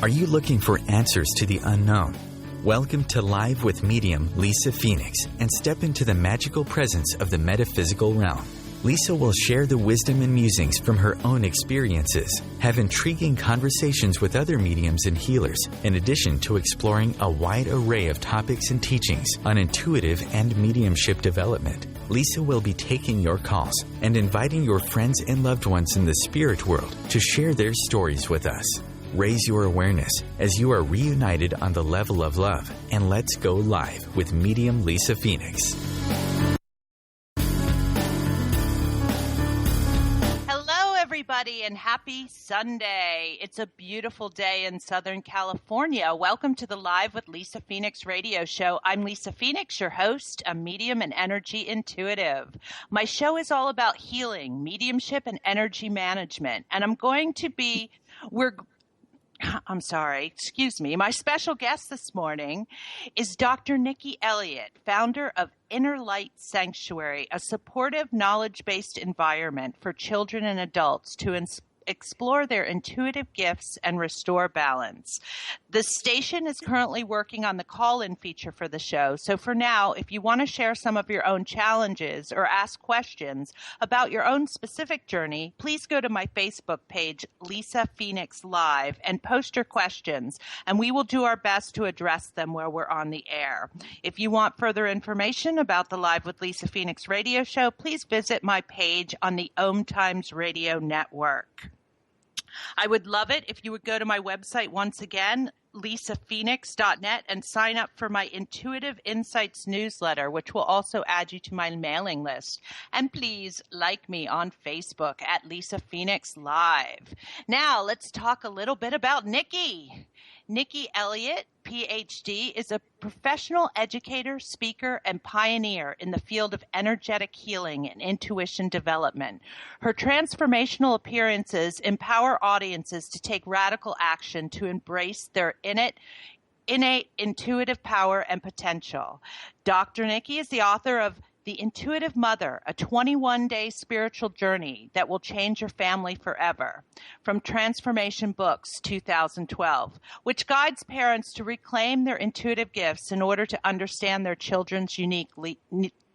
Are you looking for answers to the unknown? Welcome to Live with medium Lisa Phoenix and step into the magical presence of the metaphysical realm. Lisa will share the wisdom and musings from her own experiences, have intriguing conversations with other mediums and healers, in addition to exploring a wide array of topics and teachings on intuitive and mediumship development. Lisa will be taking your calls and inviting your friends and loved ones in the spirit world to share their stories with us. Raise your awareness as you are reunited on the level of love, and let's go live with medium Lisa Phoenix. Everybody, and happy Sunday. It's a beautiful day in Southern California. Welcome to the Live with Lisa Phoenix radio show. I'm Lisa Phoenix, your host, a medium and energy intuitive. My show is all about healing, mediumship, and energy management. And my special guest this morning is Dr. Nikki Elliott, founder of Inner Light Sanctuary, a supportive, knowledge-based environment for children and adults to explore their intuitive gifts and restore balance. The station is currently working on the call-in feature for the show. So for now, if you want to share some of your own challenges or ask questions about your own specific journey, please go to my Facebook page, Lisa Phoenix Live, and post your questions, and we will do our best to address them where we're on the air. If you want further information about the Live with Lisa Phoenix radio show, please visit my page on the OMTimes radio network. I would love it if you would go to my website once again, lisaphoenix.net, and sign up for my Intuitive Insights newsletter, which will also add you to my mailing list. And please like me on Facebook at Lisa Phoenix Live. Now, let's talk a little bit about Nikki. Nikki Elliott, PhD, is a professional educator, speaker, and pioneer in the field of energetic healing and intuition development. Her transformational appearances empower audiences to take radical action to embrace their innate intuitive power and potential. Dr. Nikki is the author of The Intuitive Mother, a 21-day spiritual journey that will change your family forever, from Transformation Books, 2012, which guides parents to reclaim their intuitive gifts in order to understand their children's unique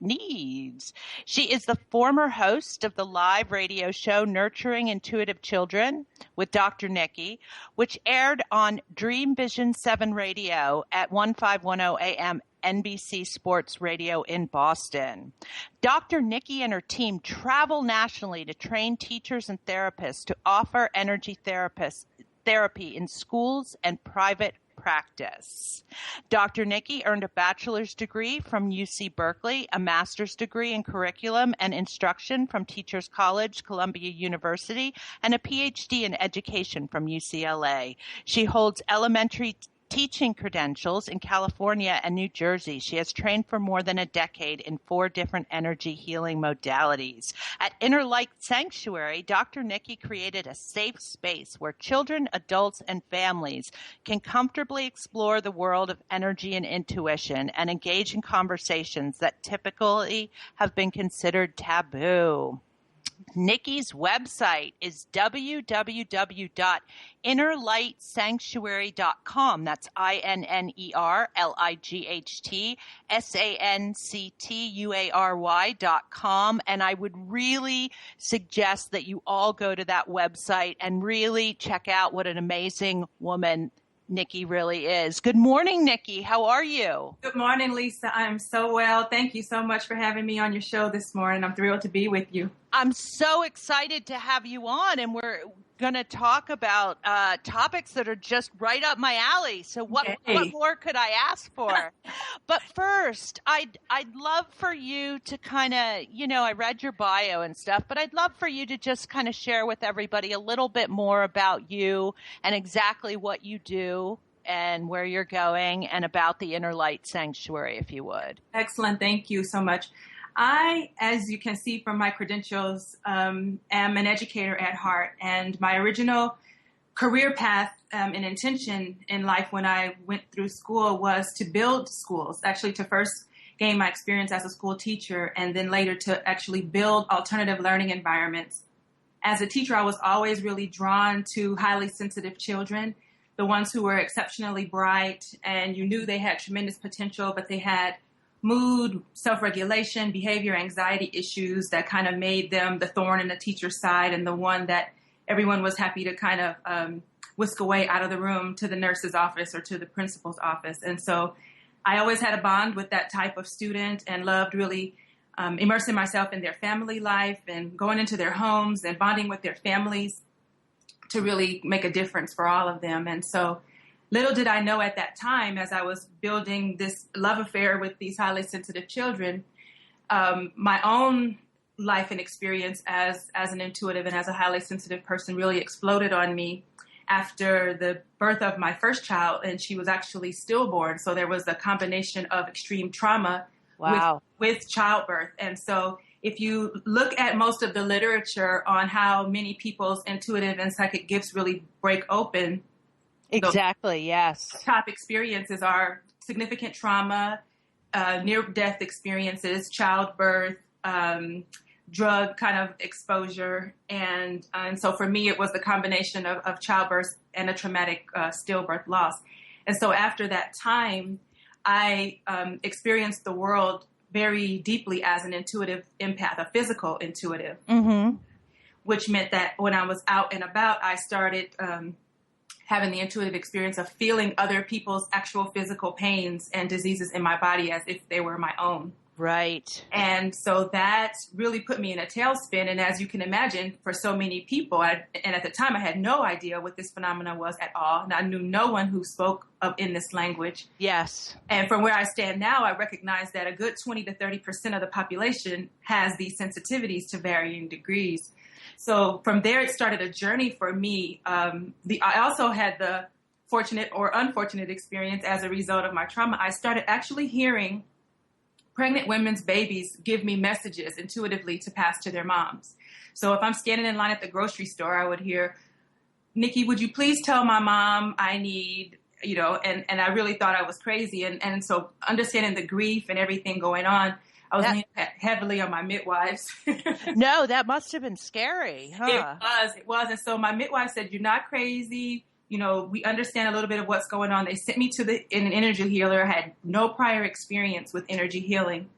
needs. She is the former host of the live radio show Nurturing Intuitive Children with Dr. Nikki, which aired on Dream Vision 7 Radio at 1510 AM NBC Sports Radio in Boston. Dr. Nikki and her team travel nationally to train teachers and therapists to offer energy therapy in schools and private practice. Dr. Nikki earned a bachelor's degree from UC Berkeley, a master's degree in curriculum and instruction from Teachers College, Columbia University, and a PhD in education from UCLA. She holds elementary teaching credentials in California and New Jersey. She has trained for more than a decade in 4 different energy healing modalities. At Inner Light Sanctuary, Dr. Nikki created a safe space where children, adults, and families can comfortably explore the world of energy and intuition and engage in conversations that typically have been considered taboo. Nikki's website is www.innerlightsanctuary.com. That's INNERLIGHTSANCTUARY.com. And I would really suggest that you all go to that website and really check out what an amazing woman Nikki really is. Good morning, Nikki. How are you? Good morning, Lisa. I'm so well. Thank you so much for having me on your show this morning. I'm thrilled to be with you. I'm so excited to have you on, and we're going to talk about topics that are just right up my alley. So what more could I ask for? But first, I'd love for you to kind of, I read your bio and stuff, but I'd love for you to just kind of share with everybody a little bit more about you and exactly what you do and where you're going and about the Inner Light Sanctuary, if you would. Excellent. Thank you so much. I, as you can see from my credentials, am an educator at heart, and my original career path and intention in life when I went through school was to build schools, actually to first gain my experience as a school teacher and then later to actually build alternative learning environments. As a teacher, I was always really drawn to highly sensitive children the ones who were exceptionally bright and you knew they had tremendous potential, but they had mood, self-regulation, behavior, anxiety issues that kind of made them the thorn in the teacher's side and the one that everyone was happy to kind of whisk away out of the room to the nurse's office or to the principal's office. And so I always had a bond with that type of student and loved really immersing myself in their family life and going into their homes and bonding with their families to really make a difference for all of them. And so little did I know at that time, as I was building this love affair with these highly sensitive children, my own life and experience as an intuitive and as a highly sensitive person really exploded on me after the birth of my first child, and she was actually stillborn. So there was a combination of extreme trauma with childbirth. And so if you look at most of the literature on how many people's intuitive and psychic gifts really break open, exactly, yes, top experiences are significant trauma, near-death experiences, childbirth, drug kind of exposure. And so for me, it was the combination of childbirth and a traumatic stillbirth loss. And so after that time, I experienced the world very deeply as an intuitive empath, a physical intuitive, which meant that when I was out and about, I started having the intuitive experience of feeling other people's actual physical pains and diseases in my body as if they were my own. Right. And so that really put me in a tailspin. And as you can imagine, for so many people, and at the time I had no idea what this phenomenon was at all. And I knew no one who spoke in this language. Yes. And from where I stand now, I recognize that a good 20 to 30% of the population has these sensitivities to varying degrees. So from there, it started a journey for me. I also had the fortunate or unfortunate experience as a result of my trauma. I started actually hearing pregnant women's babies give me messages intuitively to pass to their moms. So if I'm standing in line at the grocery store, I would hear, "Nikki, would you please tell my mom I need," and I really thought I was crazy. And so understanding the grief and everything going on, I was leaning heavily on my midwives. No, that must have been scary, huh? It was. And so my midwife said, "You're not crazy. We understand a little bit of what's going on." They sent me to an energy healer. I had no prior experience with energy healing,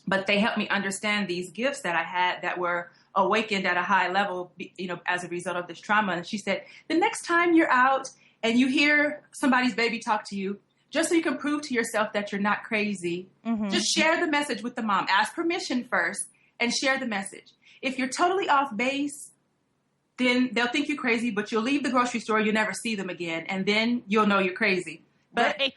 but they helped me understand these gifts that I had that were awakened at a high level, as a result of this trauma. And she said, "The next time you're out and you hear somebody's baby talk to you, just so you can prove to yourself that you're not crazy, just share the message with the mom. Ask permission first and share the message. If you're totally off base, then they'll think you're crazy, but you'll leave the grocery store, you'll never see them again, and then you'll know you're crazy. But, right.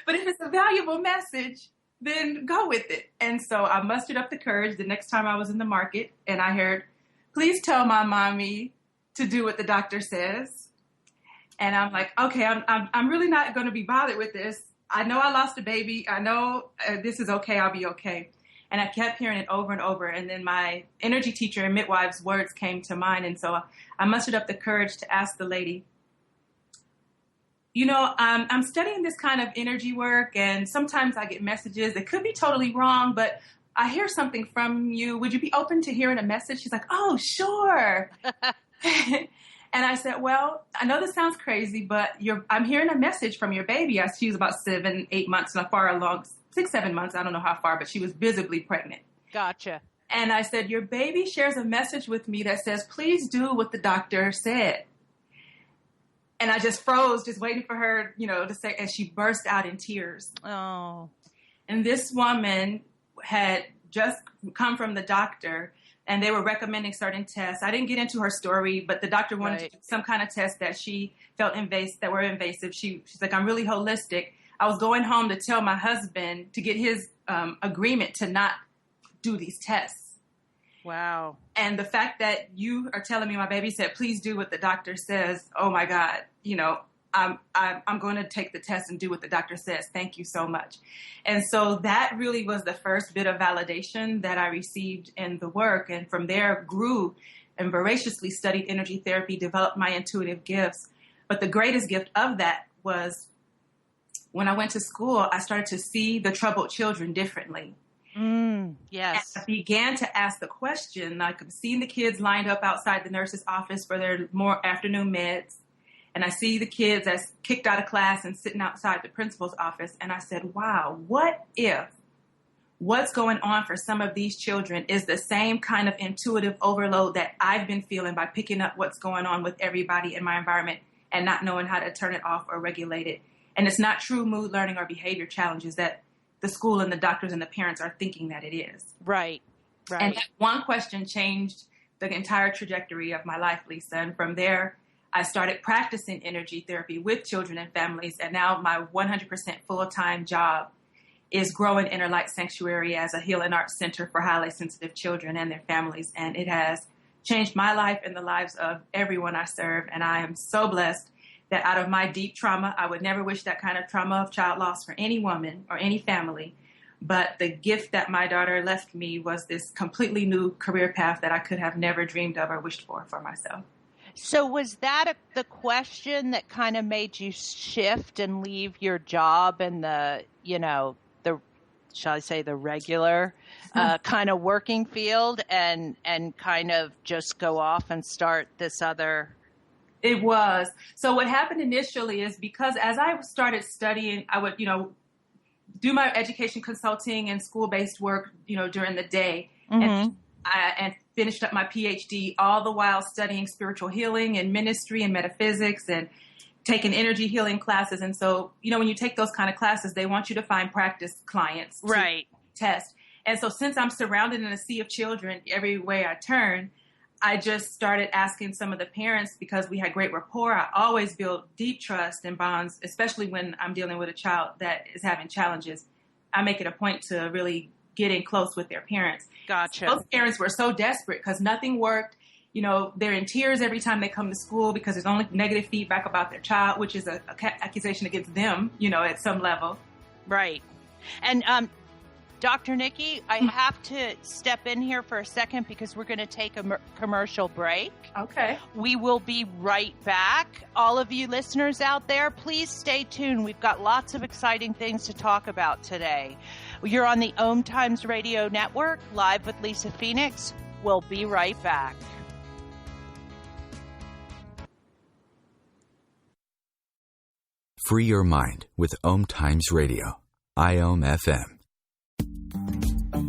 But if it's a valuable message, then go with it." And so I mustered up the courage the next time I was in the market, and I heard, "Please tell my mommy to do what the doctor says." And I'm like, okay, I'm really not going to be bothered with this. I know I lost a baby. I know this is okay. I'll be okay. And I kept hearing it over and over. And then my energy teacher and midwife's words came to mind. And so I mustered up the courage to ask the lady, I'm studying this kind of energy work, and sometimes I get messages that could be totally wrong, but I hear something from you. Would you be open to hearing a message? She's like, "Oh, sure." And I said, "Well, I know this sounds crazy, but I'm hearing a message from your baby." She was about 7, 8 months, not far along. 6, 7 months, I don't know how far, but she was visibly pregnant. Gotcha. And I said, "Your baby shares a message with me that says, please do what the doctor said." And I just froze, just waiting for her, to say, and she burst out in tears. Oh. And this woman had just come from the doctor, and they were recommending certain tests. I didn't get into her story, but the doctor wanted to do some kind of test that she felt that were invasive. She's like, "I'm really holistic." I was going home to tell my husband to get his agreement to not do these tests. Wow. And the fact that you are telling me my baby said, "Please do what the doctor says." Oh my God. I'm going to take the test and do what the doctor says. Thank you so much. And so that really was the first bit of validation that I received in the work. And from there grew and voraciously studied energy therapy, developed my intuitive gifts. But the greatest gift of that was when I went to school, I started to see the troubled children differently. Yes. And I began to ask the question, like I'm seeing the kids lined up outside the nurse's office for their more afternoon meds. And I see the kids that's kicked out of class and sitting outside the principal's office. And I said, wow, what if what's going on for some of these children is the same kind of intuitive overload that I've been feeling by picking up what's going on with everybody in my environment and not knowing how to turn it off or regulate it. And it's not true mood learning or behavior challenges that the school and the doctors and the parents are thinking that it is. Right. And that one question changed the entire trajectory of my life, Lisa. And from there, I started practicing energy therapy with children and families. And now my 100% full-time job is growing Inner Light Sanctuary as a healing arts center for highly sensitive children and their families. And it has changed my life and the lives of everyone I serve. And I am so blessed that out of my deep trauma, I would never wish that kind of trauma of child loss for any woman or any family. But the gift that my daughter left me was this completely new career path that I could have never dreamed of or wished for myself. So was that the question that kind of made you shift and leave your job and the shall I say, the regular kind of working field and kind of just go off and start this other? It was. So what happened initially is because as I started studying, I would, do my education consulting and school-based work, during the day. Mm-hmm. And finished up my PhD, all the while studying spiritual healing and ministry and metaphysics and taking energy healing classes. And so, when you take those kind of classes, they want you to find practice clients to test. And so since I'm surrounded in a sea of children every way I turn, I just started asking some of the parents, because we had great rapport. I always build deep trust and bonds, especially when I'm dealing with a child that is having challenges. I make it a point to really get in close with their parents. Gotcha. Those parents were so desperate because nothing worked. They're in tears every time they come to school because there's only negative feedback about their child, which is an accusation against them, at some level. Right. And Dr. Nikki, I have to step in here for a second because we're going to take a commercial break. Okay. We will be right back. All of you listeners out there, please stay tuned. We've got lots of exciting things to talk about today. You're on the OMTimes Radio Network, live with Lisa Phoenix. We'll be right back. Free your mind with OMTimes Radio, IOM FM.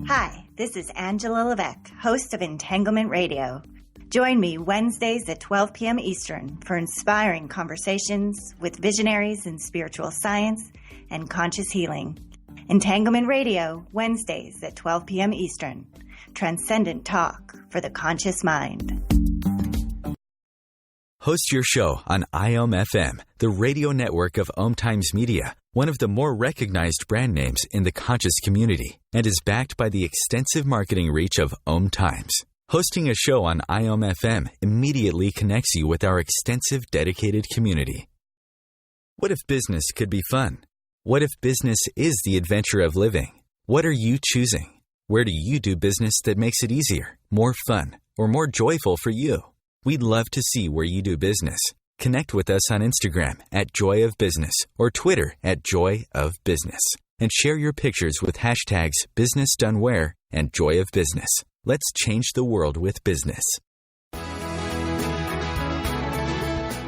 Hi, this is Angela Levesque, host of Entanglement Radio. Join me Wednesdays at 12 p.m. Eastern for inspiring conversations with visionaries in spiritual science and conscious healing. Entanglement Radio, Wednesdays at 12 p.m. Eastern. Transcendent talk for the conscious mind. Host your show on IOM FM, the radio network of OMTimes Media, one of the more recognized brand names in the conscious community, and is backed by the extensive marketing reach of OMTimes. Hosting a show on IOM FM immediately connects you with our extensive dedicated community. What if business could be fun? What if business is the adventure of living? What are you choosing? Where do you do business that makes it easier, more fun, or more joyful for you? We'd love to see where you do business. Connect with us on Instagram at Joy of Business or Twitter at Joy of Business. And share your pictures with hashtags BusinessDoneWhere and Joy of Business. Let's change the world with business.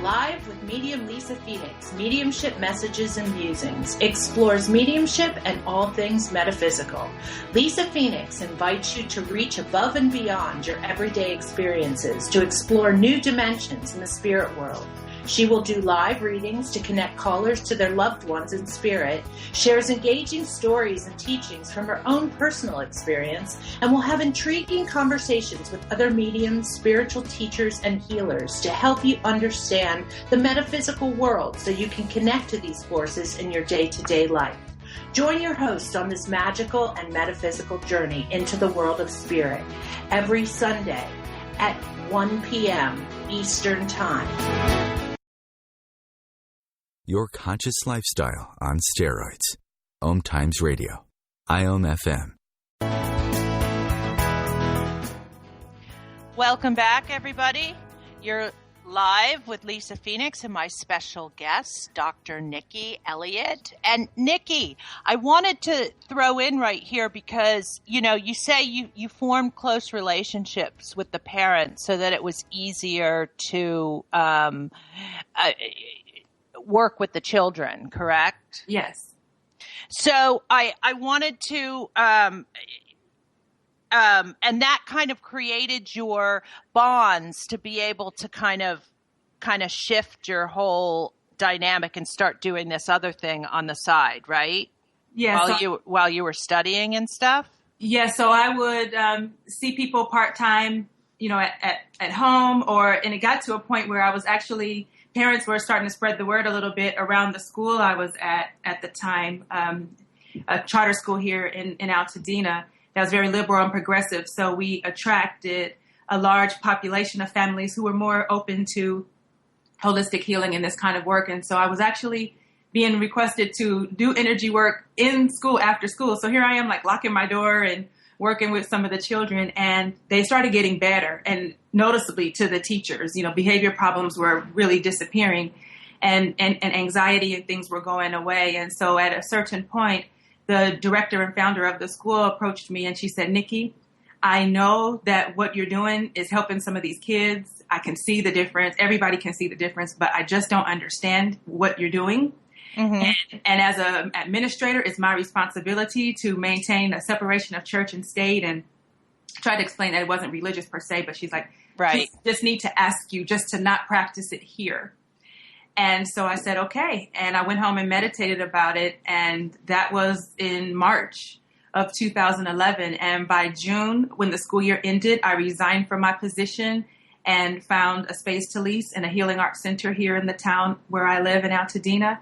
Live with medium Lisa Phoenix, Mediumship Messages and Musings, explores mediumship and all things metaphysical. Lisa Phoenix invites you to reach above and beyond your everyday experiences to explore new dimensions in the spirit world. She will do live readings to connect callers to their loved ones in spirit, shares engaging stories and teachings from her own personal experience, and will have intriguing conversations with other mediums, spiritual teachers, and healers to help you understand the metaphysical world so you can connect to these forces in your day-to-day life. Join your host on this magical and metaphysical journey into the world of spirit every Sunday at 1 p.m. Eastern Time. Your conscious lifestyle on steroids. OMTimes Radio, IOM FM. Welcome back, everybody. You're Live with Lisa Phoenix and my special guest, Dr. Nikki Elliott. And Nikki, I wanted to throw in right here because, you say you formed close relationships with the parents so that it was easier to work with the children, correct? Yes. So I wanted to, and that kind of created your bonds to be able to kind of shift your whole dynamic and start doing this other thing on the side, right? Yeah. While you were studying and stuff. Yeah. So I would see people part-time, at home, and it got to a point where I was actually, parents were starting to spread the word a little bit around the school I was at the time, a charter school here in Altadena that was very liberal and progressive. So we attracted a large population of families who were more open to holistic healing and this kind of work. And so I was actually being requested to do energy work in school after school. So here I am, like locking my door and working with some of the children, and they started getting better, and noticeably to the teachers, behavior problems were really disappearing, and anxiety and things were going away. And so at a certain point, the director and founder of the school approached me and she said, Nikki, I know that what you're doing is helping some of these kids. I can see the difference. Everybody can see the difference, but I just don't understand what you're doing. Mm-hmm. And as an administrator, it's my responsibility to maintain a separation of church and state, and try to explain that it wasn't religious per se, but she's like, right. Just need to ask you just to not practice it here. And so I said, okay. And I went home and meditated about it. And that was in March of 2011. And by June, when the school year ended, I resigned from my position and found a space to lease in a healing arts center here in the town where I live in Altadena.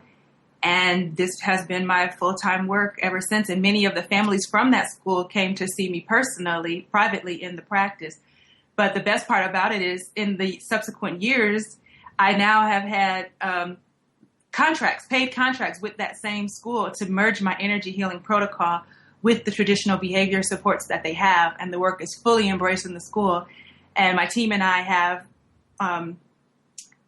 And this has been my full-time work ever since. And many of the families from that school came to see me personally, privately in the practice. But the best part about it is in the subsequent years, I now have had paid contracts with that same school to merge my energy healing protocol with the traditional behavior supports that they have. And the work is fully embraced in the school. And my team and I have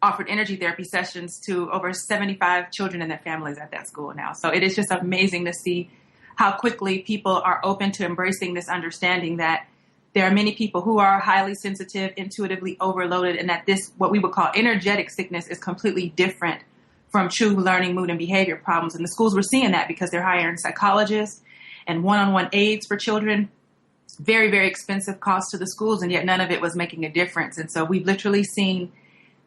offered energy therapy sessions to over 75 children and their families at that school now. So it is just amazing to see how quickly people are open to embracing this understanding that there are many people who are highly sensitive, intuitively overloaded, and that this, what we would call energetic sickness, is completely different from true learning, mood, and behavior problems. And the schools were seeing that because they're hiring psychologists and one-on-one aides for children. Very, very expensive cost to the schools, and yet none of it was making a difference. And so we've literally seen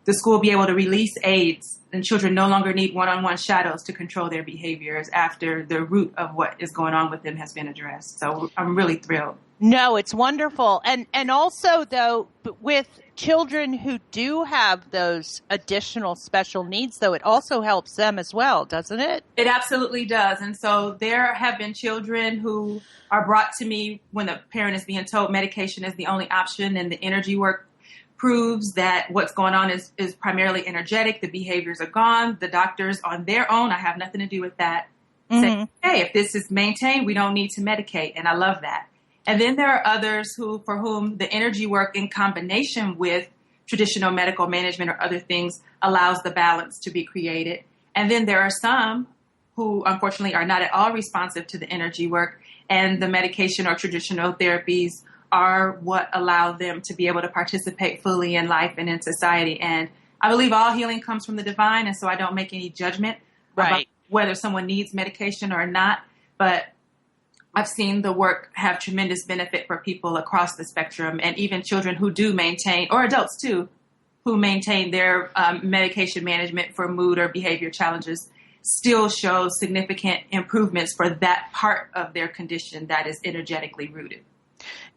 the school be able to release aides, and children no longer need one-on-one shadows to control their behaviors after the root of what is going on with them has been addressed. So I'm really thrilled. No, it's wonderful. And also, though, with children who do have those additional special needs, though, it also helps them as well, doesn't it? It absolutely does. And so there have been children who are brought to me when the parent is being told medication is the only option, and the energy work proves that what's going on is primarily energetic. The behaviors are gone. The doctors on their own, I have nothing to do with that, say, hey, if this is maintained, we don't need to medicate. And I love that. And then there are others for whom the energy work in combination with traditional medical management or other things allows the balance to be created. And then there are some who unfortunately are not at all responsive to the energy work, and the medication or traditional therapies are what allow them to be able to participate fully in life and in society. And I believe all healing comes from the divine, and so I don't make any judgment about whether someone needs medication or not. But I've seen the work have tremendous benefit for people across the spectrum, and even children who do maintain, or adults too, who maintain their medication management for mood or behavior challenges still show significant improvements for that part of their condition that is energetically rooted.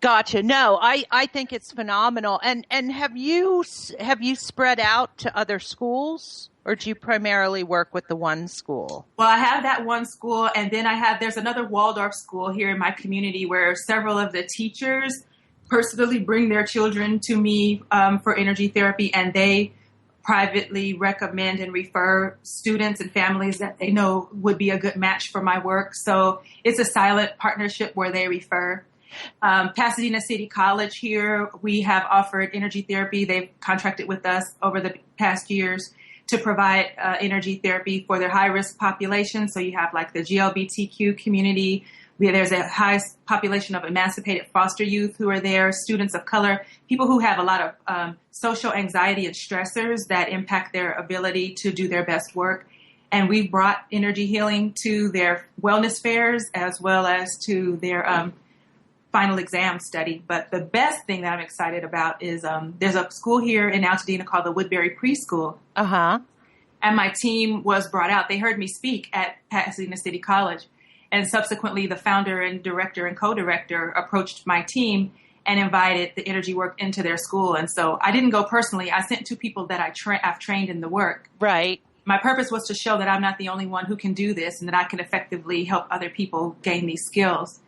Gotcha. No, I think it's phenomenal. And have you spread out to other schools, or do you primarily work with the one school? Well, I have that one school, and then there's another Waldorf school here in my community where several of the teachers personally bring their children to me for energy therapy, and they privately recommend and refer students and families that they know would be a good match for my work. So it's a silent partnership where they refer. Pasadena City College here, we have offered energy therapy. They've contracted with us over the past years to provide energy therapy for their high-risk population. So you have like the GLBTQ community. There's a high population of emancipated foster youth who are there, students of color, people who have a lot of social anxiety and stressors that impact their ability to do their best work. And we've brought energy healing to their wellness fairs as well as to their final exam study. But the best thing that I'm excited about is there's a school here in Altadena called the Woodbury Preschool. Uh-huh. And my team was brought out. They heard me speak at Pasadena City College. And subsequently, the founder and director and co-director approached my team and invited the energy work into their school. And so I didn't go personally. I sent two people that I've trained in the work. Right. My purpose was to show that I'm not the only one who can do this and that I can effectively help other people gain these skills.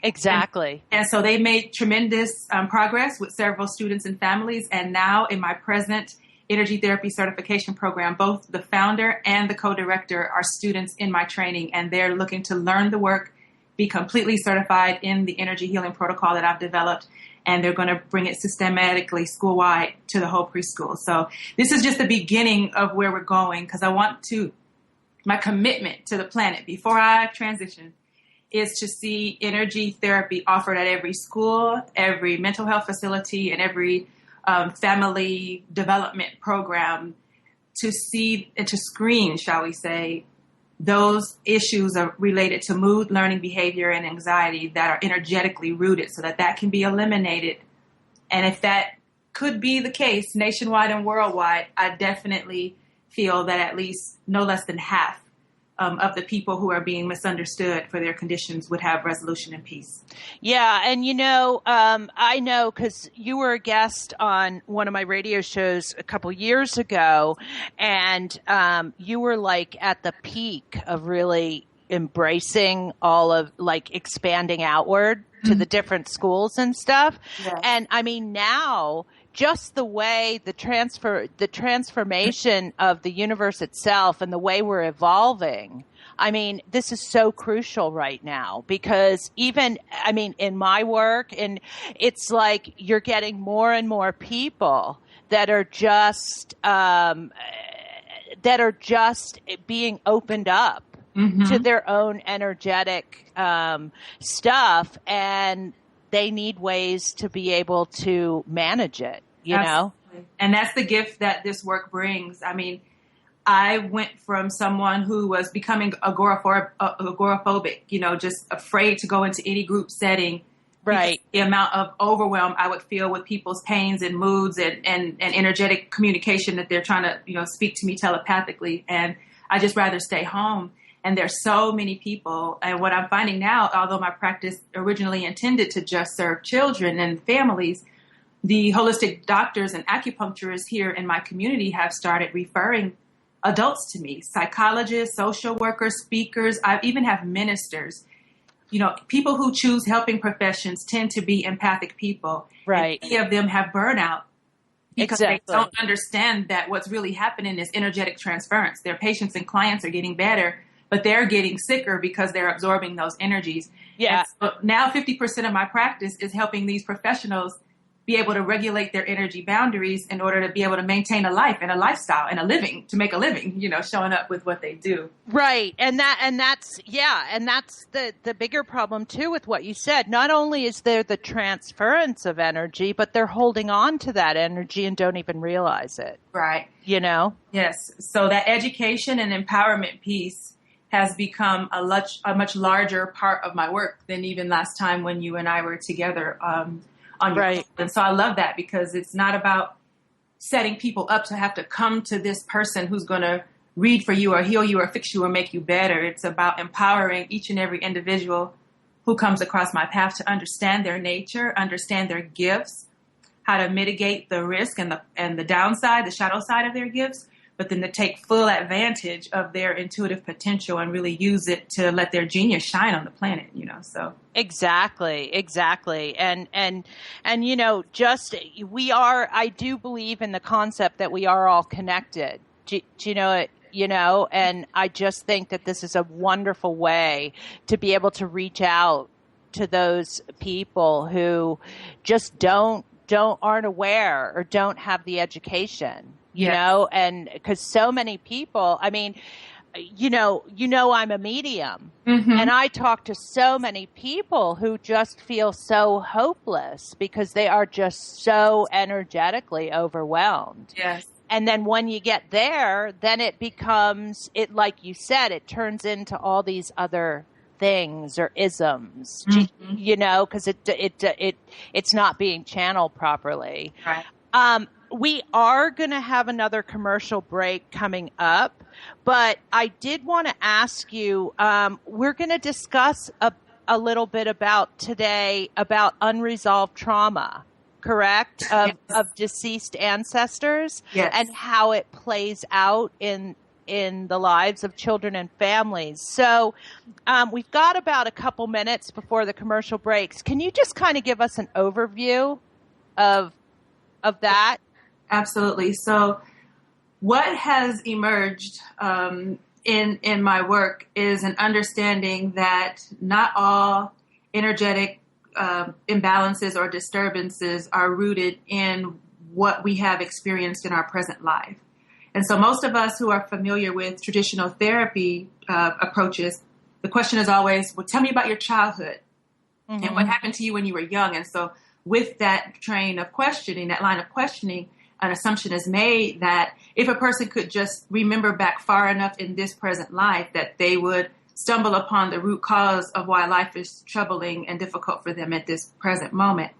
Exactly. And so they made tremendous progress with several students and families. And now in my present energy therapy certification program, both the founder and the co-director are students in my training, and they're looking to learn the work, be completely certified in the energy healing protocol that I've developed, and they're going to bring it systematically school-wide to the whole preschool. So this is just the beginning of where we're going, because my commitment to the planet before I transition is to see energy therapy offered at every school, every mental health facility, and every family development program, to see and to screen, shall we say, those issues are related to mood, learning behavior, and anxiety that are energetically rooted, so that can be eliminated. And if that could be the case nationwide and worldwide, I definitely feel that at least no less than half of the people who are being misunderstood for their conditions would have resolution and peace. Yeah. And, I know because you were a guest on one of my radio shows a couple years ago, and you were like at the peak of really embracing all of like expanding outward to the different schools and stuff. Yes. And I mean, now just the way the transformation of the universe itself and the way we're evolving. I mean, this is so crucial right now because in my work, and it's like you're getting more and more people that are just being opened up to their own energetic stuff, and they need ways to be able to manage it, you know? And that's the gift that this work brings. I mean, I went from someone who was becoming agoraphobic, just afraid to go into any group setting. Right. The amount of overwhelm I would feel with people's pains and moods and energetic communication that they're trying to, speak to me telepathically. And I just rather stay home. And there's so many people. And what I'm finding now, although my practice originally intended to just serve children and families, the holistic doctors and acupuncturists here in my community have started referring adults to me, psychologists, social workers, speakers. I even have ministers. People who choose helping professions tend to be empathic people. Right. And many of them have burnout because exactly. They don't understand that what's really happening is energetic transference. Their patients and clients are getting better, but they're getting sicker because they're absorbing those energies. Yeah. And so now 50% of my practice is helping these professionals be able to regulate their energy boundaries in order to be able to maintain a life and a lifestyle and to make a living, showing up with what they do. Right. And that's the bigger problem too with what you said. Not only is there the transference of energy, but they're holding on to that energy and don't even realize it. Right. Yes. So that education and empowerment piece has become a much larger part of my work than even last time when you and I were together on your right. call. And so I love that because it's not about setting people up to have to come to this person who's going to read for you or heal you or fix you or make you better. It's about empowering each and every individual who comes across my path to understand their nature, understand their gifts, how to mitigate the risk and the downside, the shadow side of their gifts, but then to take full advantage of their intuitive potential and really use it to let their genius shine on the planet, so. Exactly. And I do believe in the concept that we are all connected. Do you know it? And I just think that this is a wonderful way to be able to reach out to those people who just aren't aware or don't have the education, you know, and because so many people, I mean, you know, I'm a medium, and I talk to so many people who just feel so hopeless because they are just so energetically overwhelmed. Yes. And then when you get there, then it becomes, like you said, it turns into all these other things or isms, you know, because it's not being channeled properly. Right. We are going to have another commercial break coming up, but I did want to ask you, we're going to discuss a little bit today about unresolved trauma, correct? Of deceased ancestors, and how it plays out in the lives of children and families. So we've got about a couple minutes before the commercial breaks. Can you just kind of give us an overview of that? Absolutely. So what has emerged in my work is an understanding that not all energetic imbalances or disturbances are rooted in what we have experienced in our present life. And so most of us who are familiar with traditional therapy approaches, the question is always, well, tell me about your childhood and what happened to you when you were young. And so with that train of questioning, that line of questioning, an assumption is made that if a person could just remember back far enough in this present life, that they would stumble upon the root cause of why life is troubling and difficult for them at this present moment.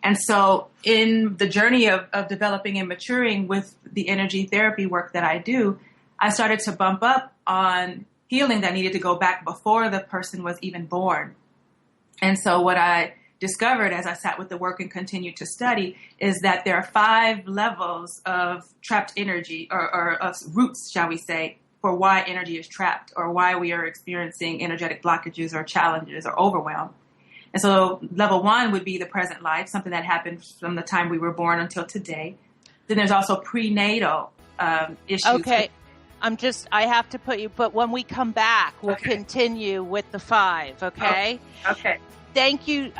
And so in the journey of developing and maturing with the energy therapy work that I do, I started to bump up on healing that needed to go back before the person was even born. And so what I discovered as I sat with the work and continued to study is that there are 5 levels of trapped energy or of roots, shall we say, for why energy is trapped or why we are experiencing energetic blockages or challenges or overwhelm. And so level 1 would be the present life, something that happened from the time we were born until today. Then there's also prenatal issues. Okay. I have to put you, but when we come back, we'll continue with the 5. Okay. Okay. Thank you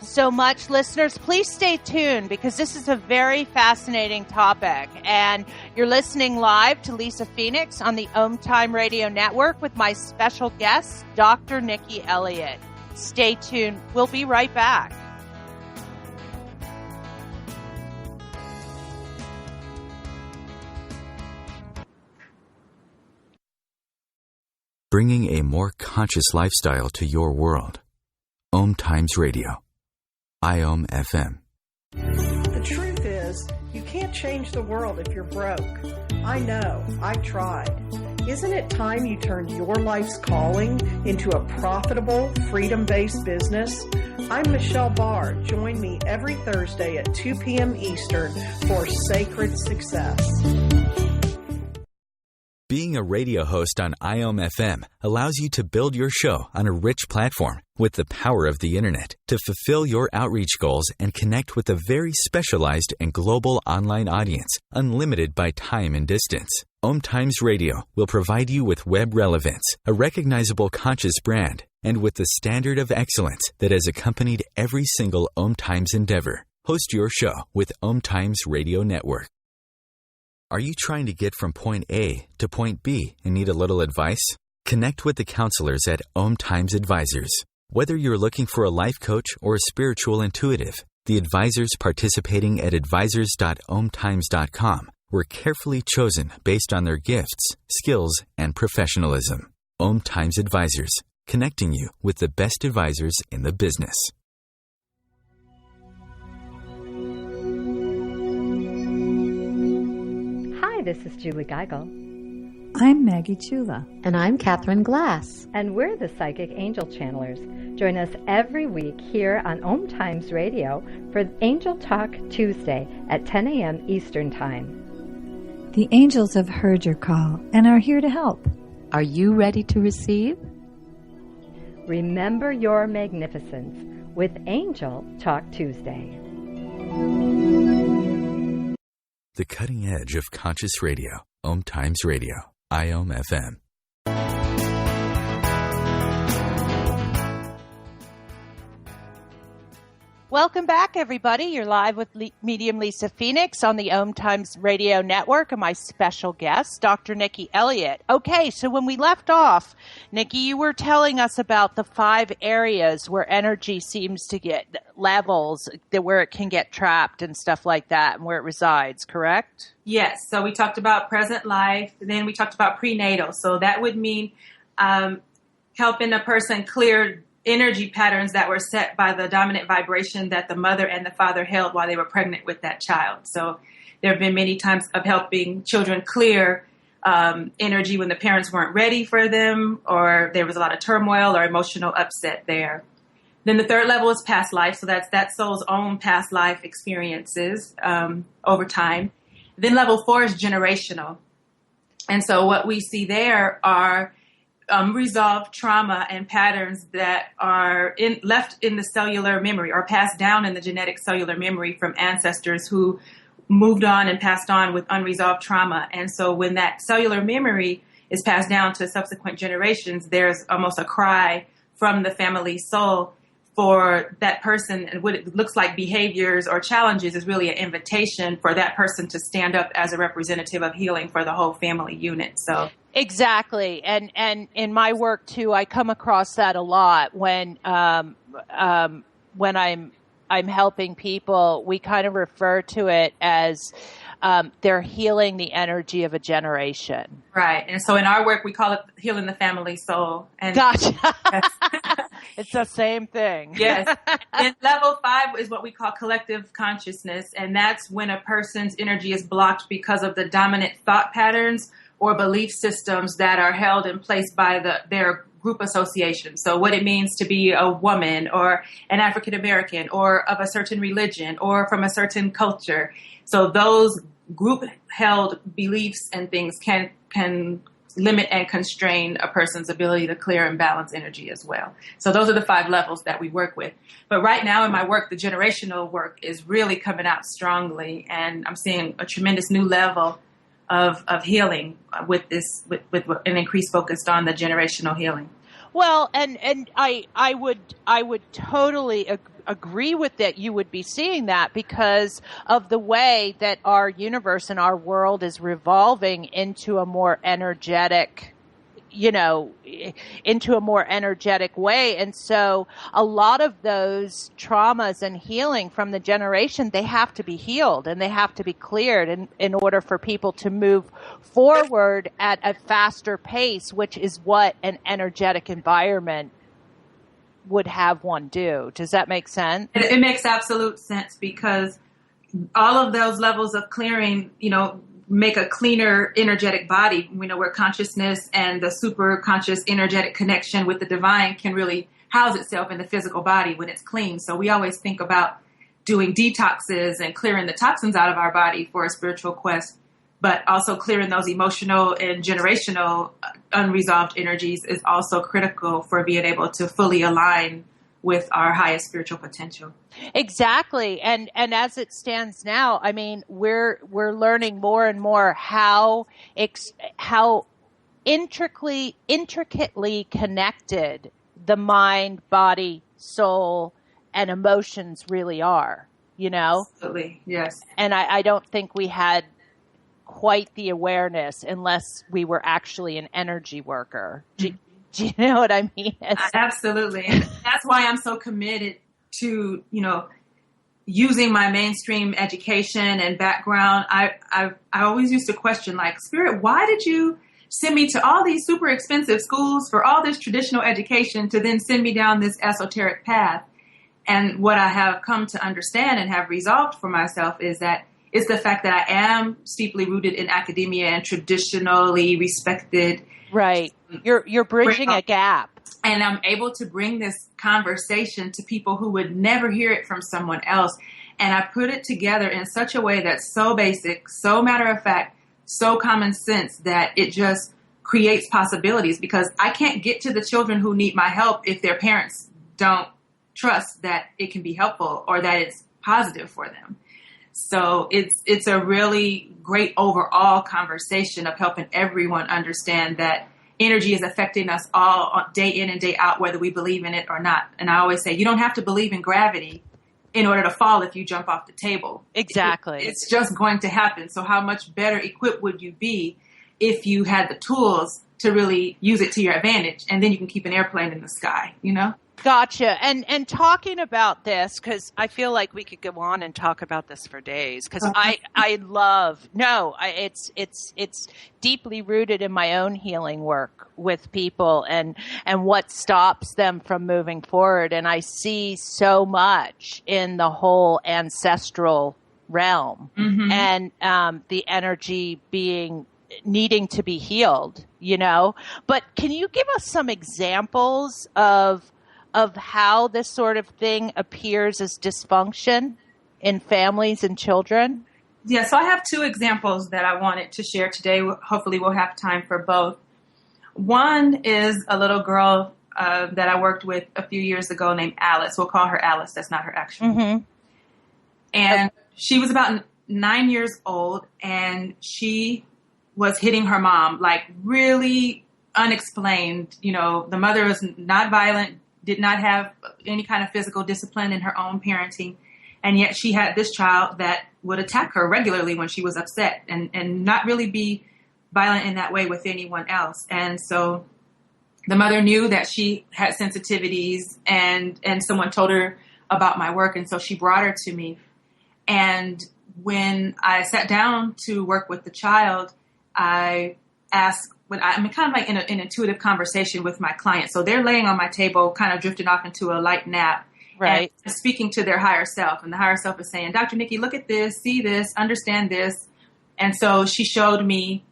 so much, listeners. Please stay tuned because this is a very fascinating topic. And you're listening live to Lisa Phoenix on the OMTime Radio Network with my special guest, Dr. Nikki Elliott. Stay tuned. We'll be right back. Bringing a more conscious lifestyle to your world. OMTimes Radio. IOM FM. The truth is, you can't change the world if you're broke. I know. I've tried. Isn't it time you turned your life's calling into a profitable, freedom-based business? I'm Michelle Barr. Join me every Thursday at 2 p.m. Eastern for Sacred Success. Being a radio host on IOM FM allows you to build your show on a rich platform with the power of the internet to fulfill your outreach goals and connect with a very specialized and global online audience, unlimited by time and distance. OMTimes Radio will provide you with web relevance, a recognizable conscious brand, and with the standard of excellence that has accompanied every single OMTimes endeavor. Host your show with OMTimes Radio Network. Are you trying to get from point A to point B and need a little advice? Connect with the counselors at OMTimes Advisors. Whether you're looking for a life coach or a spiritual intuitive, the advisors participating at advisors.omtimes.com were carefully chosen based on their gifts, skills, and professionalism. OMTimes Advisors, connecting you with the best advisors in the business. Hi, this is Julie Geigel. I'm Maggie Chula. And I'm Catherine Glass. And we're the Psychic Angel Channelers. Join us every week here on OMTimes Radio for Angel Talk Tuesday at 10 a.m. Eastern Time. The angels have heard your call and are here to help. Are you ready to receive? Remember your magnificence with Angel Talk Tuesday. The cutting edge of conscious radio. OMTimes Radio. IOM FM. Welcome back, everybody. You're live with Medium Lisa Phoenix on the OMTimes Radio Network and my special guest, Dr. Nikki Elliott. Okay, so when we left off, Nikki, you were telling us about the 5 areas where energy seems to get levels, where it can get trapped and stuff like that, and where it resides, correct? Yes. So we talked about present life, and then we talked about prenatal. So that would mean helping a person clear energy patterns that were set by the dominant vibration that the mother and the father held while they were pregnant with that child. So there have been many times of helping children clear energy when the parents weren't ready for them, or there was a lot of turmoil or emotional upset there. Then the third level is past life. So that's that soul's own past life experiences over time. Then level 4 is generational. And so what we see there are unresolved trauma and patterns that are left in the cellular memory or passed down in the genetic cellular memory from ancestors who moved on and passed on with unresolved trauma. And so when that cellular memory is passed down to subsequent generations, there's almost a cry from the family soul for that person, and what it looks like behaviors or challenges is really an invitation for that person to stand up as a representative of healing for the whole family unit. So exactly, and in my work too, I come across that a lot when I'm helping people. We kind of refer to it as they're healing the energy of a generation. Right. And so in our work, we call it healing the family soul. And gotcha. It's the same thing. Yes. And level 5 is what we call collective consciousness. And that's when a person's energy is blocked because of the dominant thought patterns or belief systems that are held in place by their group association. So what it means to be a woman or an African American or of a certain religion or from a certain culture. So those group held beliefs and things can limit and constrain a person's ability to clear and balance energy as well. So those are the 5 levels that we work with. But right now in my work, the generational work is really coming out strongly, and I'm seeing a tremendous new level of healing with an increased focus on the generational healing. Well, and I would totally agree with that. You would be seeing that because of the way that our universe and our world is revolving into a more energetic, into a more energetic way. And so a lot of those traumas and healing from the generation, they have to be healed and they have to be cleared in order for people to move forward at a faster pace, which is what an energetic environment would have one do. Does that make sense? It makes absolute sense because all of those levels of clearing, make a cleaner energetic body. We know where consciousness and the super conscious energetic connection with the divine can really house itself in the physical body when it's clean. So we always think about doing detoxes and clearing the toxins out of our body for a spiritual quest, but also clearing those emotional and generational unresolved energies is also critical for being able to fully align with our highest spiritual potential. Exactly. And as it stands now, I mean, we're learning more and more how intricately connected the mind, body, soul, and emotions really are, Absolutely. Yes. And I don't think we had quite the awareness unless we were actually an energy worker. Do you know what I mean? Absolutely. And that's why I'm so committed to, using my mainstream education and background. I always used to question, like, Spirit, why did you send me to all these super expensive schools for all this traditional education to then send me down this esoteric path? And what I have come to understand and have resolved for myself is that it's the fact that I am steeply rooted in academia and traditionally respected. Right. You're bridging a gap. And I'm able to bring this conversation to people who would never hear it from someone else. And I put it together in such a way that's so basic, so matter of fact, so common sense that it just creates possibilities, because I can't get to the children who need my help if their parents don't trust that it can be helpful or that it's positive for them. So it's a really great overall conversation of helping everyone understand that energy is affecting us all day in and day out, whether we believe in it or not. And I always say, you don't have to believe in gravity in order to fall if you jump off the table. Exactly. It's just going to happen. So how much better equipped would you be if you had the tools to really use it to your advantage, and then you can keep an airplane in the sky, you know? Gotcha. And talking about this, because I feel like we could go on and talk about this for days, because it's deeply rooted in my own healing work with people and what stops them from moving forward. And I see so much in the whole ancestral realm and the energy needing to be healed, you know? But can you give us some examples of how this sort of thing appears as dysfunction in families and children? Yeah, so I have two examples that I wanted to share today. Hopefully we'll have time for both. One is a little girl that I worked with a few years ago named Alice. We'll call her Alice. That's not her actual name. And she was about 9 years old, and she was hitting her mom, like really unexplained. You know, the mother was not violent, did not have any kind of physical discipline in her own parenting. And yet she had this child that would attack her regularly when she was upset and not really be violent in that way with anyone else. And so the mother knew that she had sensitivities, and someone told her about my work. And so she brought her to me. And when I sat down to work with the child, I asked, I'm kind of like in an intuitive conversation with my client. So they're laying on my table, kind of drifting off into a light nap, right? And speaking to their higher self. And the higher self is saying, Dr. Nikki, look at this, see this, understand this. And so she showed me,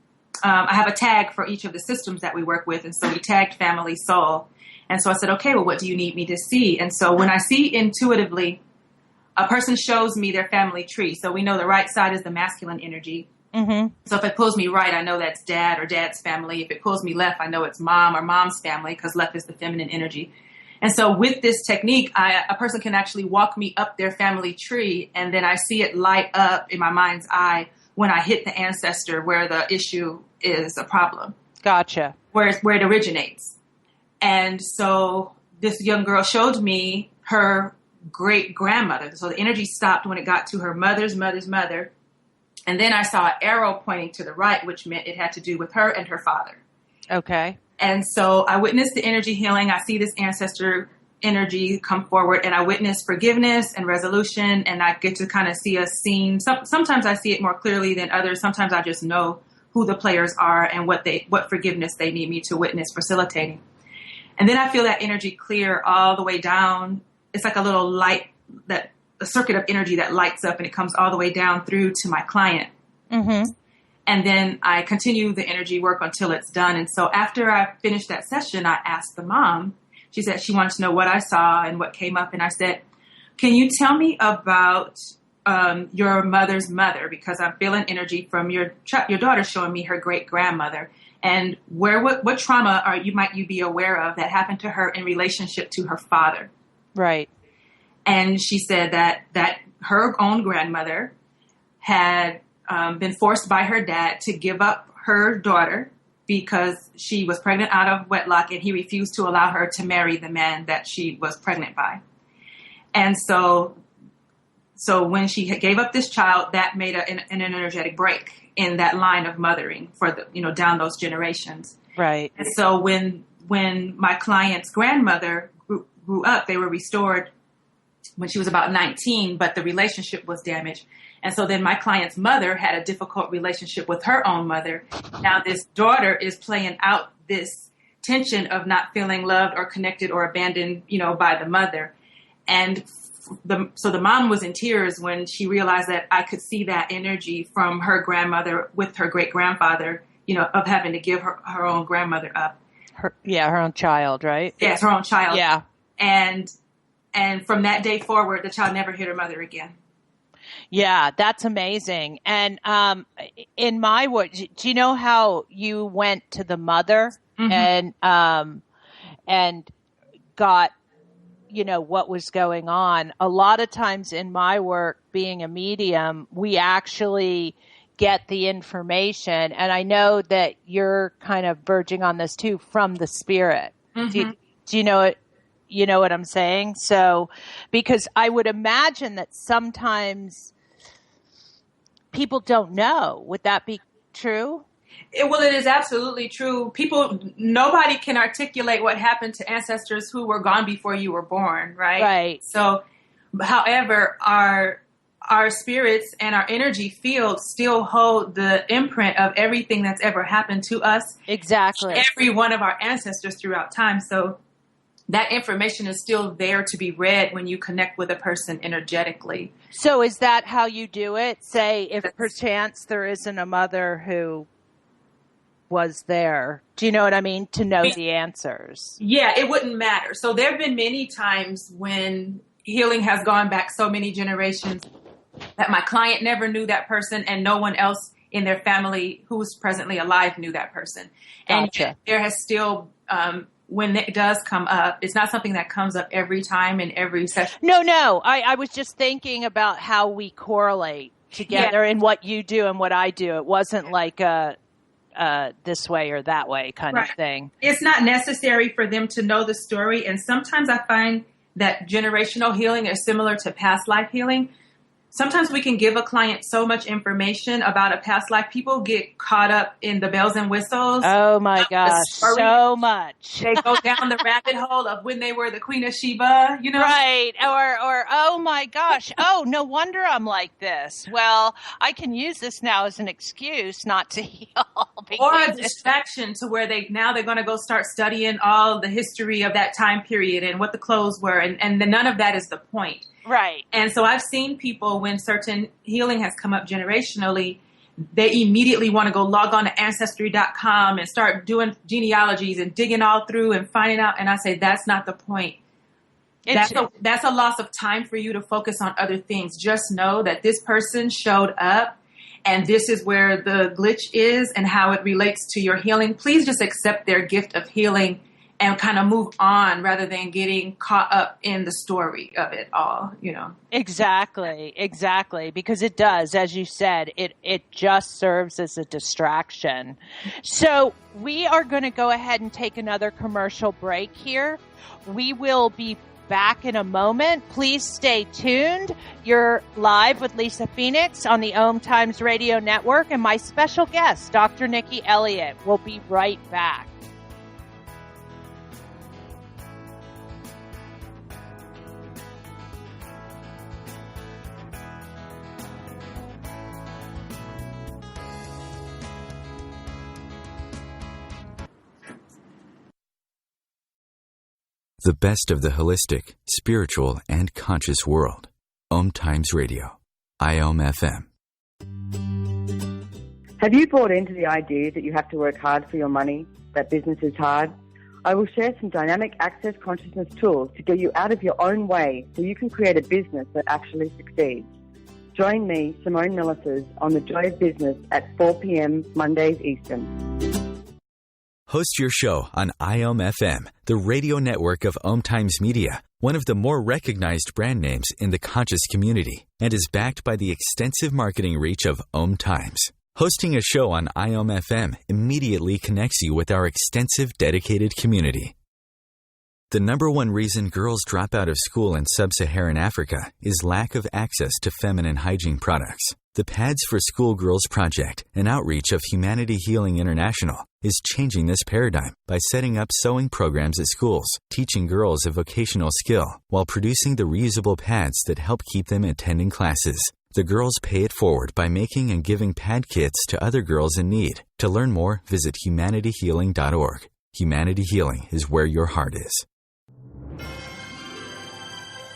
I have a tag for each of the systems that we work with. And so we tagged family soul. And so I said, okay, well, what do you need me to see? And so when I see intuitively, a person shows me their family tree. So we know the right side is the masculine energy. So if it pulls me right, I know that's dad or dad's family. If it pulls me left, I know it's mom or mom's family, because left is the feminine energy. And so with this technique, a person can actually walk me up their family tree, and then I see it light up in my mind's eye when I hit the ancestor where the issue is a problem. Gotcha. Where it originates. And so this young girl showed me her great grandmother. So the energy stopped when it got to her mother's mother's mother. And then I saw an arrow pointing to the right, which meant it had to do with her and her father. Okay. And so I witnessed the energy healing. I see this ancestor energy come forward, and I witness forgiveness and resolution, and I get to kind of see a scene. Sometimes I see it more clearly than others. Sometimes I just know who the players are and what forgiveness they need me to witness facilitating. And then I feel that energy clear all the way down. It's like a little light, a circuit of energy that lights up, and it comes all the way down through to my client. And then I continue the energy work until it's done. And so after I finished that session, I asked the mom. She said she wanted to know what I saw and what came up. And I said, can you tell me about your mother's mother? Because I'm feeling energy from your daughter showing me her great grandmother. And what trauma might you be aware of that happened to her in relationship to her father? Right. And she said that her own grandmother had been forced by her dad to give up her daughter because she was pregnant out of wedlock, and he refused to allow her to marry the man that she was pregnant by. And so when she gave up this child, that made an energetic break in that line of mothering for down those generations. Right. And so when my client's grandmother grew up, they were restored when she was about 19, but the relationship was damaged. And so then my client's mother had a difficult relationship with her own mother. Now this daughter is playing out this tension of not feeling loved or connected or abandoned, by the mother. And so the mom was in tears when she realized that I could see that energy from her grandmother with her great grandfather, of having to give her own grandmother up. Her own child, right? Yes, her own child. Yeah. And from that day forward, the child never hit her mother again. Yeah, that's amazing. And in my work, do you know how you went to the mother and got, what was going on? A lot of times in my work, being a medium, we actually get the information. And I know that you're kind of verging on this too, from the spirit. Do you know it? You know what I'm saying? So, because I would imagine that sometimes people don't know. Would that be true? Well, it is absolutely true. Nobody can articulate what happened to ancestors who were gone before you were born, right? Right. So, however, our spirits and our energy field still hold the imprint of everything that's ever happened to us. Exactly. Every one of our ancestors throughout time. So that information is still there to be read when you connect with a person energetically. So is that how you do it? Say, if perchance there isn't a mother who was there, do you know what I mean? To know the answers. Yeah, it wouldn't matter. So there have been many times when healing has gone back so many generations that my client never knew that person and no one else in their family who's presently alive knew that person. Gotcha. And there has still, when it does come up, it's not something that comes up every time in every session. No. I was just thinking about how we correlate together in what you do and what I do. It wasn't like a this way or that way kind of thing. It's not necessary for them to know the story. And sometimes I find that generational healing is similar to past life healing. Sometimes we can give a client so much information about a past life. People get caught up in the bells and whistles. Oh my gosh, so much. They go down the rabbit hole of when they were the Queen of Sheba, you know? Right. Or oh my gosh, oh, no wonder I'm like this. Well, I can use this now as an excuse not to heal. Or a distraction to where they're going to go start studying all the history of that time period and what the clothes were. And none of that is the point. Right. And so I've seen people, when certain healing has come up generationally, they immediately want to go log on to Ancestry.com and start doing genealogies and digging all through and finding out. And I say, that's not the point. That's a loss of time for you to focus on other things. Just know that this person showed up and this is where the glitch is and how it relates to your healing. Please just accept their gift of healing and kind of move on rather than getting caught up in the story of it all, you know. Exactly. Because it does, as you said, it just serves as a distraction. So we are going to go ahead and take another commercial break here. We will be back in a moment. Please stay tuned. You're live with Lisa Phoenix on the OMTimes Radio Network, and my special guest, Dr. Nikki Elliott. We'll be right back. The best of the holistic, spiritual, and conscious world. OMTimes Radio. IOM FM. Have you bought into the idea that you have to work hard for your money, that business is hard? I will share some dynamic access consciousness tools to get you out of your own way so you can create a business that actually succeeds. Join me, Simone Millicers, on The Joy of Business at 4 p.m. Mondays Eastern. Host your show on IOM FM, the radio network of OMTimes Media, one of the more recognized brand names in the conscious community, and is backed by the extensive marketing reach of OMTimes. Hosting a show on IOM FM immediately connects you with our extensive dedicated community. The number one reason girls drop out of school in sub-Saharan Africa is lack of access to feminine hygiene products. The Pads for Schoolgirls Project, an outreach of Humanity Healing International, is changing this paradigm by setting up sewing programs at schools, teaching girls a vocational skill, while producing the reusable pads that help keep them attending classes. The girls pay it forward by making and giving pad kits to other girls in need. To learn more, visit humanityhealing.org. Humanity Healing is where your heart is.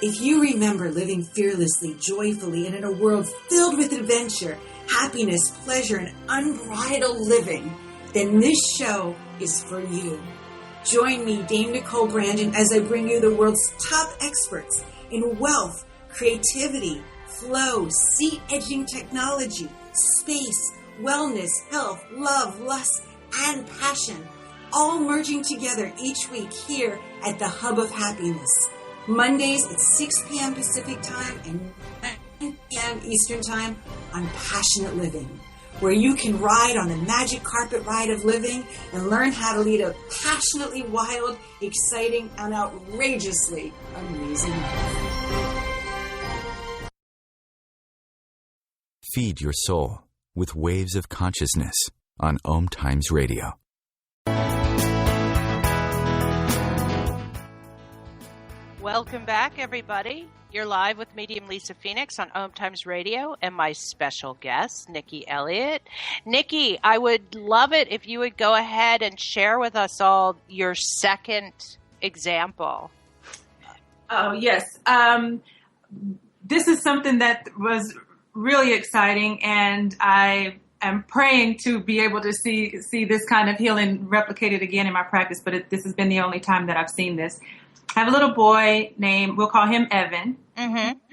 If you remember living fearlessly, joyfully, and in a world filled with adventure, happiness, pleasure, and unbridled living, then this show is for you. Join me, Dame Nicole Brandon, as I bring you the world's top experts in wealth, creativity, flow, sea-edging technology, space, wellness, health, love, lust, and passion, all merging together each week here at the Hub of Happiness. Mondays at 6 p.m. Pacific Time and 9 p.m. Eastern Time on Passionate Living. where you can ride on the magic carpet ride of living and learn how to lead a passionately wild, exciting, and outrageously amazing life. Feed your soul with waves of consciousness on OMTimes Radio. Welcome back, everybody. You're live with Medium Lisa Phoenix on OMTimes Radio and my special guest, Nikki Elliott. Nikki, I would love it if you would go ahead and share with us all your second example. Oh, yes. This is something that was really exciting, and I am praying to be able to see this kind of healing replicated again in my practice, but this has been the only time that I've seen this. I have a little boy named, we'll call him Evan,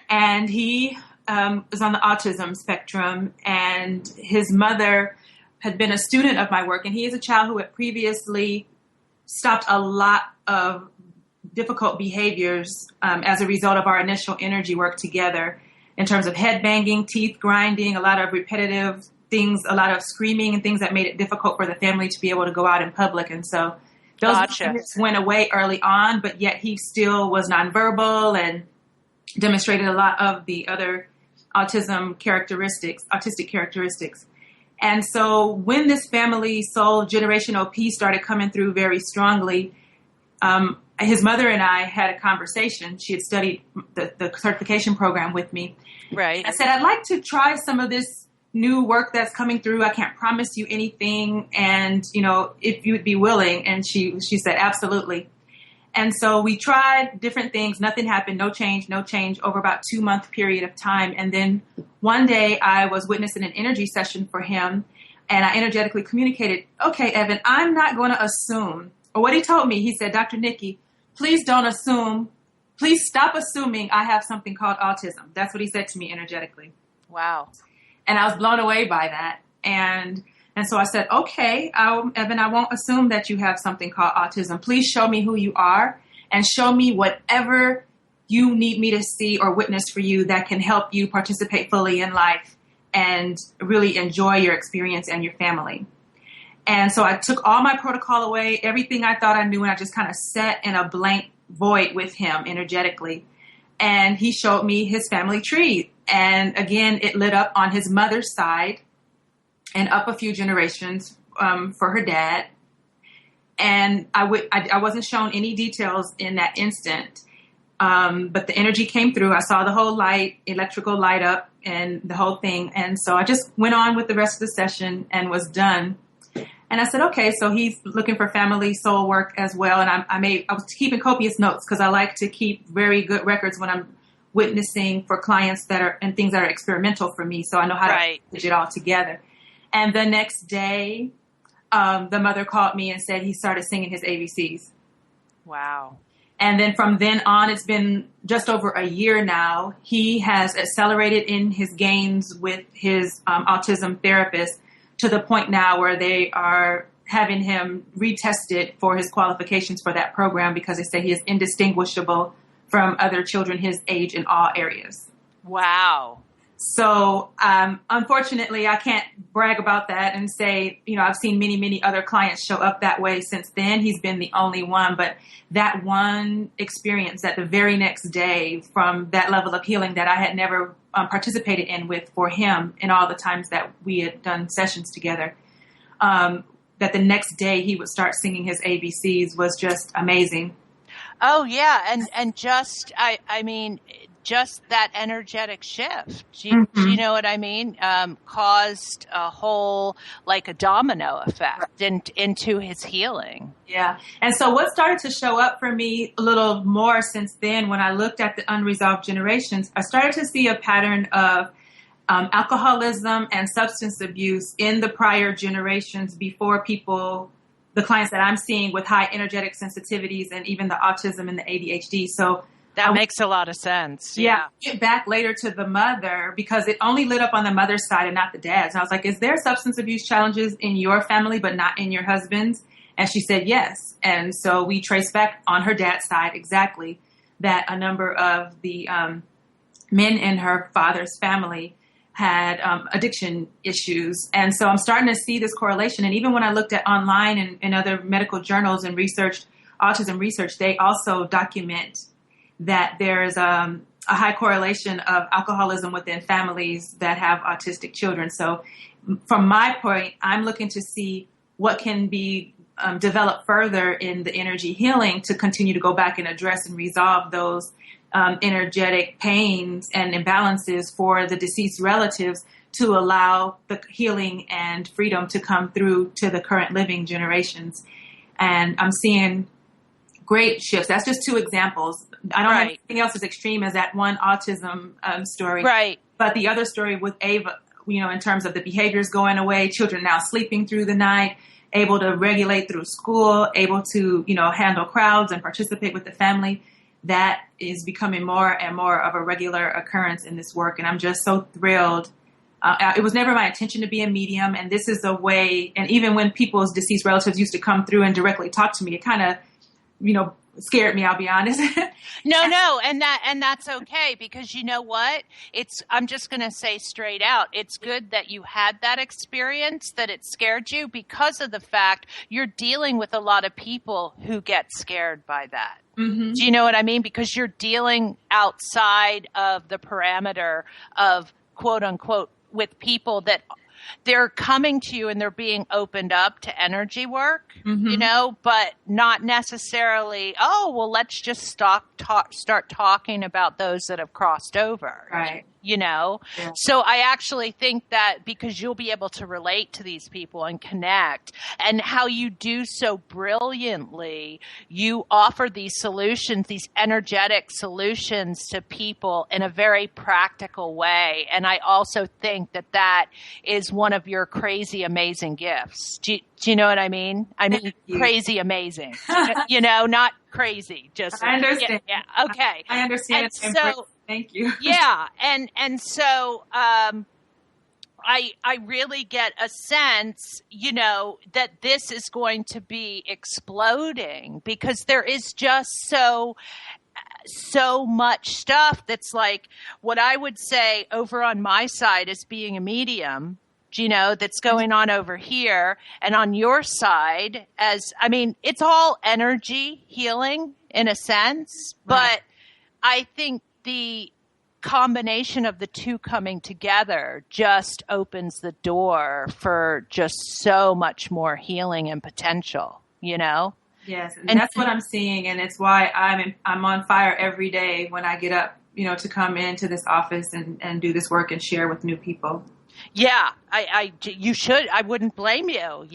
and he is on the autism spectrum, and his mother had been a student of my work, and he is a child who had previously stopped a lot of difficult behaviors as a result of our initial energy work together in terms of head banging, teeth grinding, a lot of repetitive things, a lot of screaming and things that made it difficult for the family to be able to go out in public. And so those went away early on, but yet he still was nonverbal and demonstrated a lot of the other autistic characteristics. And so when this family soul generational piece started coming through very strongly, his mother and I had a conversation. She had studied the certification program with me. Right. I said, I'd like to try some of this new work that's coming through. I can't promise you anything. And, if you would be willing. And she said, absolutely. And so we tried different things. Nothing happened. No change over about 2-month period of time. And then one day I was witnessing an energy session for him. And I energetically communicated, okay, Evan, I'm not going to assume. Or what he told me, he said, Dr. Nikki, please don't assume. Please stop assuming I have something called autism. That's what he said to me energetically. Wow. And I was blown away by that. And so I said, okay, Evan, I won't assume that you have something called autism. Please show me who you are and show me whatever you need me to see or witness for you that can help you participate fully in life and really enjoy your experience and your family. And so I took all my protocol away, everything I thought I knew, and I just kind of sat in a blank void with him energetically. And he showed me his family tree. And again, it lit up on his mother's side and up a few generations for her dad. And I wasn't shown any details in that instant. But the energy came through. I saw the whole electrical light up and the whole thing. And so I just went on with the rest of the session and was done. And I said, okay, so he's looking for family soul work as well. And I was keeping copious notes because I like to keep very good records when I'm witnessing for clients and things that are experimental for me. So I know how to put it all together. And the next day, the mother called me and said he started singing his ABCs. Wow. And then from then on, it's been just over a year now. He has accelerated in his gains with his autism therapist to the point now where they are having him retested for his qualifications for that program because they say he is indistinguishable from other children his age in all areas. Wow. So, unfortunately, I can't brag about that and say, I've seen many, many other clients show up that way since then. He's been the only one. But that one experience at the very next day from that level of healing that I had never participated in for him in all the times that we had done sessions together, that the next day he would start singing his ABCs was just amazing. Oh, yeah. And just, I mean, just that energetic shift, you know what I mean, caused a whole, like a domino effect into his healing. Yeah. And so what started to show up for me a little more since then, when I looked at the unresolved generations, I started to see a pattern of alcoholism and substance abuse in the prior generations before the clients that I'm seeing with high energetic sensitivities and even the autism and the ADHD. So that makes a lot of sense. Yeah. Get back later to the mother because it only lit up on the mother's side and not the dad's. And I was like, is there substance abuse challenges in your family, but not in your husband's? And she said, yes. And so we traced back on her dad's side exactly that a number of the men in her father's family had addiction issues. And so I'm starting to see this correlation. And even when I looked at online and in other medical journals and researched autism research, they also document that there's a high correlation of alcoholism within families that have autistic children. So from my point, I'm looking to see what can be developed further in the energy healing to continue to go back and address and resolve those energetic pains and imbalances for the deceased relatives to allow the healing and freedom to come through to the current living generations. And I'm seeing great shifts. That's just 2 examples. I don't have anything else as extreme as that one autism story. Right. But the other story with Ava, in terms of the behaviors going away, children now sleeping through the night, able to regulate through school, able to, handle crowds and participate with the family. That is becoming more and more of a regular occurrence in this work. And I'm just so thrilled. It was never my intention to be a medium. And this is a way, and even when people's deceased relatives used to come through and directly talk to me, it kind of, scared me, I'll be honest. No. And that's okay, because you know what? I'm just going to say straight out, it's good that you had that experience, that it scared you, because of the fact you're dealing with a lot of people who get scared by that. Mm-hmm. Do you know what I mean? Because you're dealing outside of the parameter of quote unquote with people that they're coming to you and they're being opened up to energy work, but not necessarily, let's just start talking about those that have crossed over. Right. Yeah. So I actually think that because you'll be able to relate to these people and connect, and how you do so brilliantly, you offer these solutions, these energetic solutions to people in a very practical way. And I also think that is one of your crazy, amazing gifts. Do you know what I mean? I mean, crazy, amazing, not crazy. Just I understand. Yeah. Okay. I understand. And so, thank you. Yeah. And so, I really get a sense, that this is going to be exploding, because there is just so much stuff that's like what I would say over on my side as being a medium, that's going on over here, and on your side it's all energy healing in a sense, but I think the combination of the two coming together just opens the door for just so much more healing and potential, Yes, and that's what I'm seeing, and it's why I'm on fire every day when I get up, to come into this office and do this work and share with new people. Yeah, you should. I wouldn't blame you,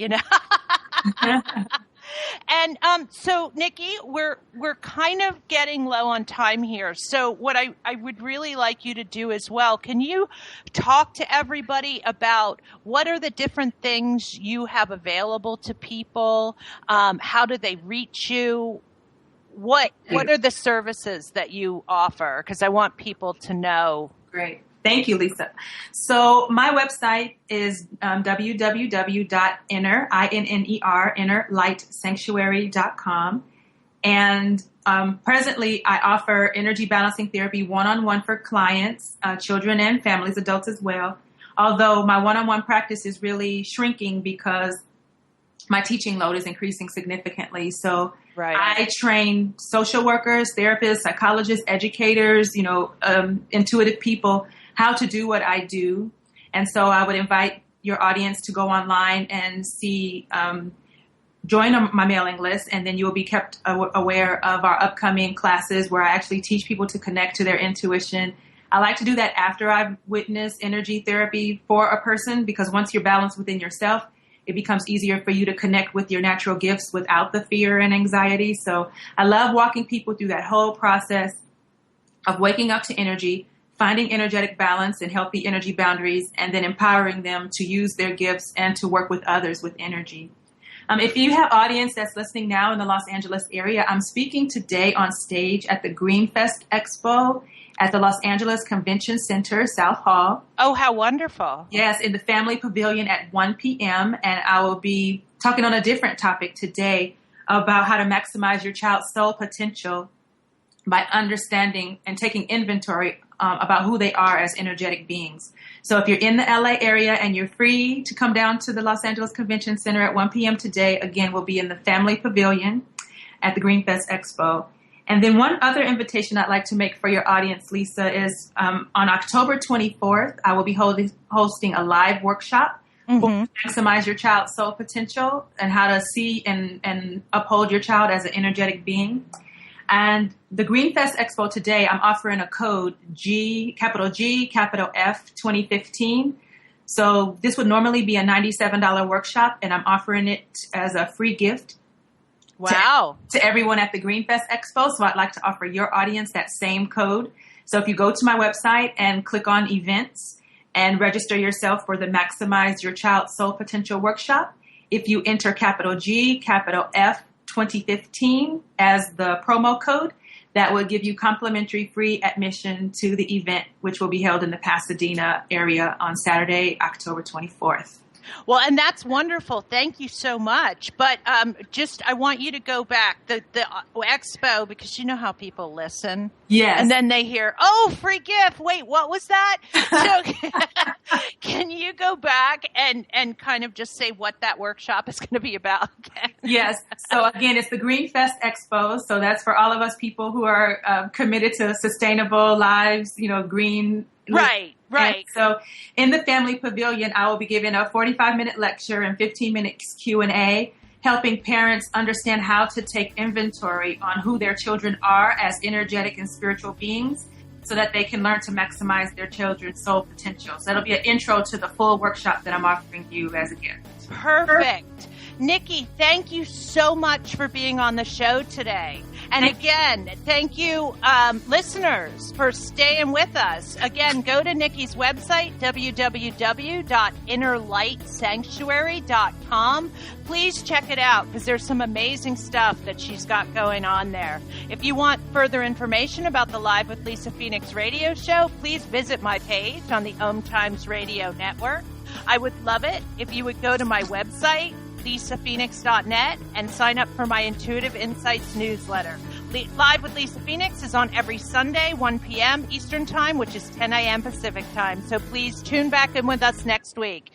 And so, Nikki, we're kind of getting low on time here. So what I would really like you to do as well, can you talk to everybody about what are the different things you have available to people? How do they reach you? What are the services that you offer? Because I want people to know. Great. Thank you, Lisa. So my website is innerlightsanctuary.com. And presently, I offer energy balancing therapy one-on-one for clients, children and families, adults as well. Although my one-on-one practice is really shrinking because my teaching load is increasing significantly. So I train social workers, therapists, psychologists, educators, intuitive people, how to do what I do. And so I would invite your audience to go online and join my mailing list, and then you will be kept aware of our upcoming classes where I actually teach people to connect to their intuition. I like to do that after I've witnessed energy therapy for a person, because once you're balanced within yourself, it becomes easier for you to connect with your natural gifts without the fear and anxiety. So I love walking people through that whole process of waking up to energy, finding energetic balance and healthy energy boundaries, and then empowering them to use their gifts and to work with others with energy. If you have audience that's listening now in the Los Angeles area, I'm speaking today on stage at the Greenfest Expo at the Los Angeles Convention Center, South Hall. Oh, how wonderful. Yes, in the Family Pavilion at 1 p.m. And I will be talking on a different topic today about how to maximize your child's soul potential by understanding and taking inventory about who they are as energetic beings. So if you're in the LA area and you're free to come down to the Los Angeles Convention Center at 1 p.m. today, again, we'll be in the Family Pavilion at the Greenfest Expo. And then one other invitation I'd like to make for your audience, Lisa, is on October 24th, I will be hosting a live workshop to maximize your child's soul potential and how to see and uphold your child as an energetic being. And the Greenfest Expo today, I'm offering a code G, capital F 2015. So this would normally be a $97 workshop, and I'm offering it as a free gift. Wow. To everyone at the Greenfest Expo. So I'd like to offer your audience that same code. So if you go to my website and click on events and register yourself for the Maximize Your Child's Soul Potential workshop, if you enter capital G, capital F 2015 as the promo code, that will give you complimentary free admission to the event, which will be held in the Pasadena area on Saturday, October 24th. Well, and that's wonderful. Thank you so much. But I want you to go back the expo, because you know how people listen. Yes. And then they hear, oh, free gift. Wait, what was that? So can you go back and kind of just say what that workshop is going to be about? Yes. So again, it's the Greenfest Expo. So that's for all of us people who are committed to sustainable lives, green. Right. And so in the Family Pavilion, I will be giving a 45-minute lecture and 15-minute Q&A, helping parents understand how to take inventory on who their children are as energetic and spiritual beings so that they can learn to maximize their children's soul potential. So that'll be an intro to the full workshop that I'm offering you as a gift. Perfect. Nikki, thank you so much for being on the show today. And again, thank you, listeners, for staying with us. Again, go to Nikki's website, www.innerlightsanctuary.com. Please check it out, because there's some amazing stuff that she's got going on there. If you want further information about the Live with Lisa Phoenix radio show, please visit my page on the OMTimes Radio Network. I would love it if you would go to my website, lisaphoenix.net, and sign up for my Intuitive Insights newsletter. Live with Lisa Phoenix is on every Sunday, 1 p.m. Eastern Time, which is 10 a.m. Pacific Time. So please tune back in with us next week.